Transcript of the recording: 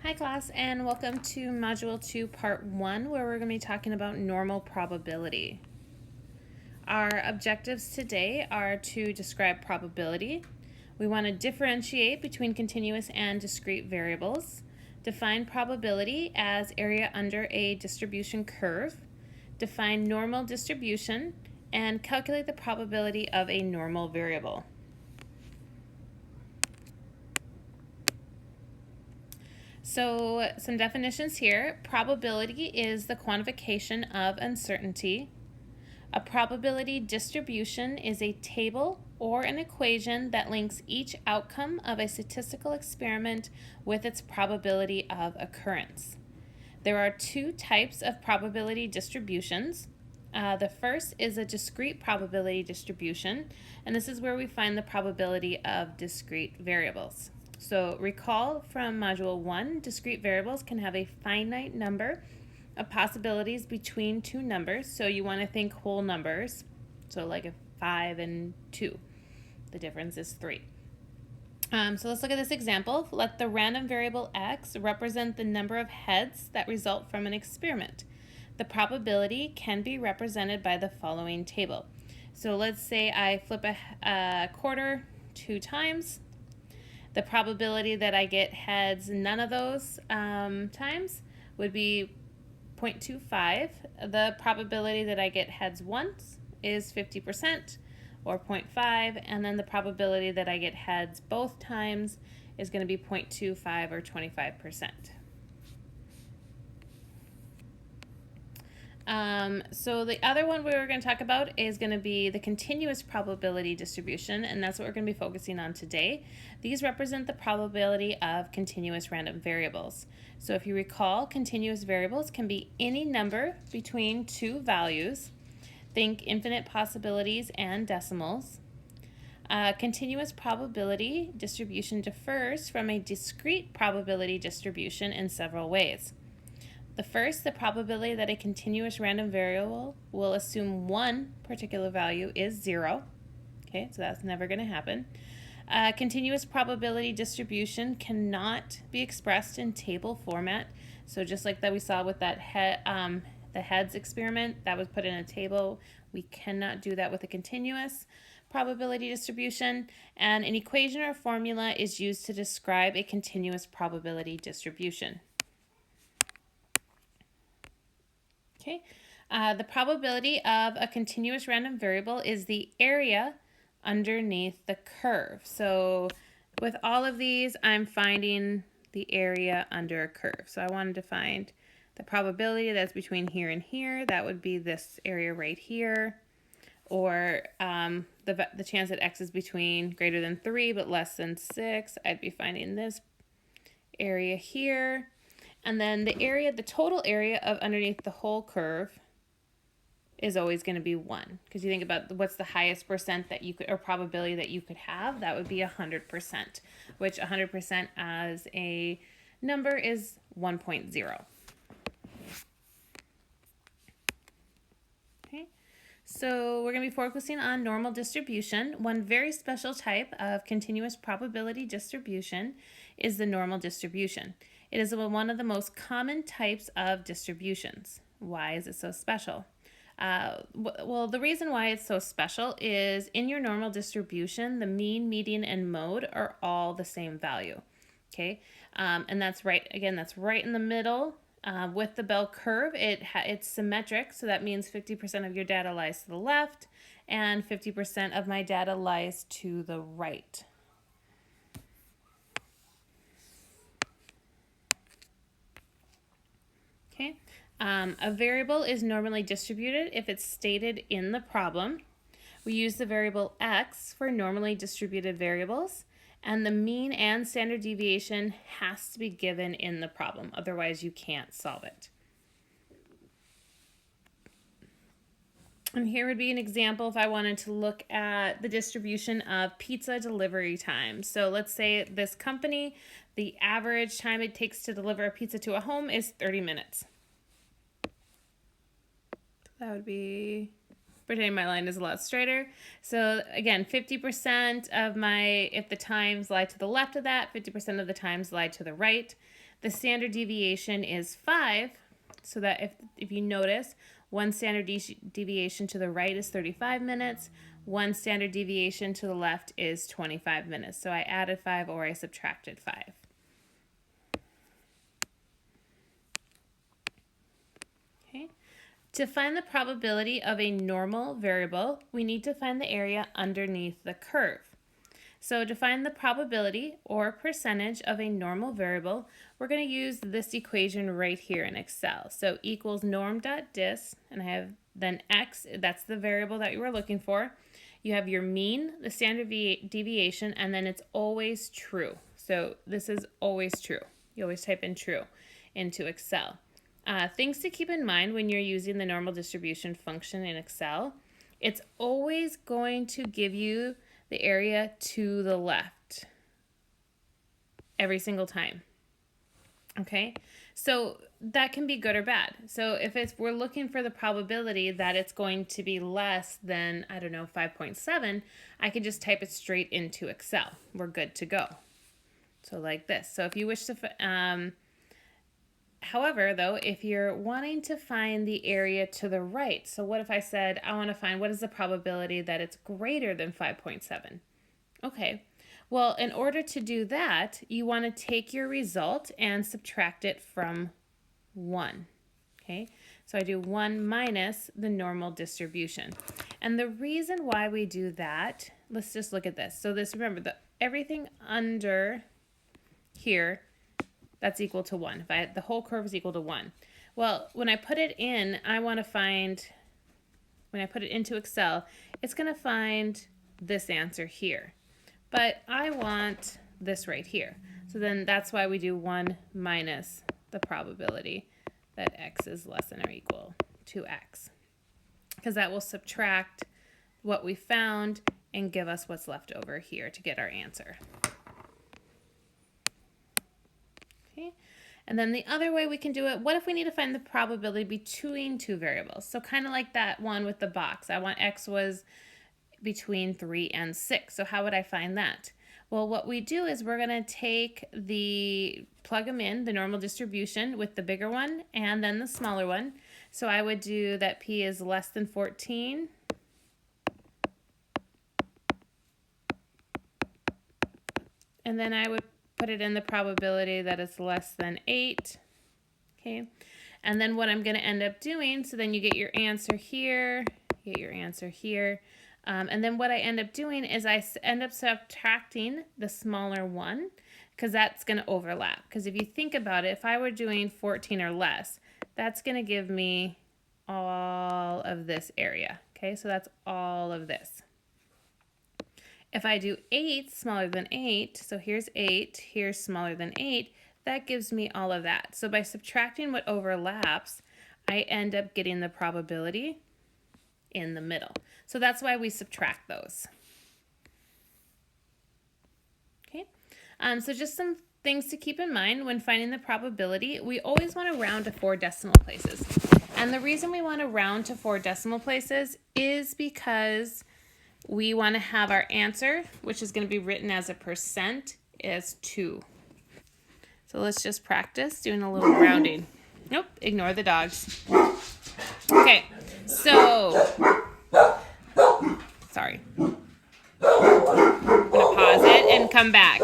Hi class, and welcome to Module 2 Part 1, where we're going to be talking about normal probability. Our objectives today are to describe probability. We want to differentiate between continuous and discrete variables, define probability as area under a distribution curve, define normal distribution, and calculate the probability of a normal variable. So some definitions here. Probability is the quantification of uncertainty. A probability distribution is a table or an equation that links each outcome of a statistical experiment with its probability of occurrence. There are two types of probability distributions. The first is a discrete probability distribution, and this is where we find the probability of discrete variables. So recall from Module 1, discrete variables can have a finite number of possibilities between two numbers. So you want to think whole numbers. So like a 5 and 2. The difference is 3. So let's look at this example. Let the random variable x represent the number of heads that result from an experiment. The probability can be represented by the following table. So let's say I flip a quarter 2 times. The probability that I get heads none of those times would be 0.25. The probability that I get heads once is 50%, or 0.5, and then the probability that I get heads both times is going to be 0.25 or 25%. So the other one we were going to talk about is going to be the continuous probability distribution, and that's what we're going to be focusing on today. These represent the probability of continuous random variables. So if you recall, continuous variables can be any number between two values. Think infinite possibilities and decimals. Continuous probability distribution differs from a discrete probability distribution in several ways. The first, the probability that a continuous random variable will assume one particular value is 0. Okay, so that's never going to happen. Continuous probability distribution cannot be expressed in table format. So just like that we saw with that the heads experiment that was put in a table, we cannot do that with a continuous probability distribution. And an equation or formula is used to describe a continuous probability distribution. Okay, the probability of a continuous random variable is the area underneath the curve. So with all of these, I'm finding the area under a curve. So I wanted to find the probability that's between here and here. That would be this area right here. Or the chance that x is between greater than 3 but less than 6. I'd be finding this area here. And then the total area of underneath the whole curve is always going to be 1. Because you think about what's the highest percent that you could, or probability that you could have, that would be 100%, which 100% as a number is 1.0. Okay, so we're going to be focusing on normal distribution. One very special type of continuous probability distribution is the normal distribution. It is one of the most common types of distributions. Why is it so special? Well, the reason why it's so special is in your normal distribution, the mean, median, and mode are all the same value. Okay, and that's right in the middle. With the bell curve, it's symmetric, so that means 50% of your data lies to the left and 50% of my data lies to the right. Okay, a variable is normally distributed if it's stated in the problem. We use the variable x for normally distributed variables, and the mean and standard deviation has to be given in the problem, otherwise you can't solve it. And here would be an example if I wanted to look at the distribution of pizza delivery time. So let's say this company, the average time it takes to deliver a pizza to a home is 30 minutes. That would be pretending my line is a lot straighter. So again, 50% of if the times lie to the left of that, 50% of the times lie to the right. The standard deviation is 5, so that if you notice, one standard deviation to the right is 35 minutes, one standard deviation to the left is 25 minutes. So I added 5 or I subtracted 5. Okay. To find the probability of a normal variable, we need to find the area underneath the curve. So to find the probability or percentage of a normal variable, we're going to use this equation right here in Excel. So equals norm.dis, and I have then x, that's the variable that you were looking for. You have your mean, the standard deviation, and then it's always true. So this is always true. You always type in true into Excel. Things to keep in mind when you're using the normal distribution function in Excel, it's always going to give you the area to the left every single time. Okay, so that can be good or bad. So if we're looking for the probability that it's going to be less than, I don't know, 5.7, I can just type it straight into Excel. We're good to go. So like this. So if you wish to, however, though, if you're wanting to find the area to the right, so what if I said, I want to find what is the probability that it's greater than 5.7? Okay, well, in order to do that, you want to take your result and subtract it from 1. Okay, so I do 1 minus the normal distribution. And the reason why we do that, let's just look at this. So this, remember, everything under here, that's equal to 1. The whole curve is equal to 1. Well, when I put it in, I want to find, when I put it into Excel, it's going to find this answer here. But I want this right here. So then that's why we do 1 minus the probability that x is less than or equal to x. Because that will subtract what we found and give us what's left over here to get our answer. Okay. And then the other way we can do it, what if we need to find the probability between two variables? So kind of like that one with the box. I want x was between 3 and 6. So how would I find that? Well, what we do is we're going to plug them in, the normal distribution with the bigger one and then the smaller one. So I would do that p is less than 14. And then I would put it in the probability that it's less than 8. Okay. And then what I'm going to end up doing, so then you get your answer here, you get your answer here. And then what I end up doing is I end up subtracting the smaller one because that's going to overlap. Because if you think about it, if I were doing 14 or less, that's going to give me all of this area. Okay, so that's all of this. If I do 8 smaller than 8, so here's 8, here's smaller than 8, that gives me all of that. So by subtracting what overlaps, I end up getting the probability in the middle. So that's why we subtract those. Okay, so just some things to keep in mind when finding the probability. We always want to round to 4 decimal places. And the reason we want to round to 4 decimal places is because we want to have our answer, which is going to be written as a percent, as 2. So let's just practice doing a little rounding. Nope, ignore the dogs. Okay, so, sorry. I'm going to pause it and come back.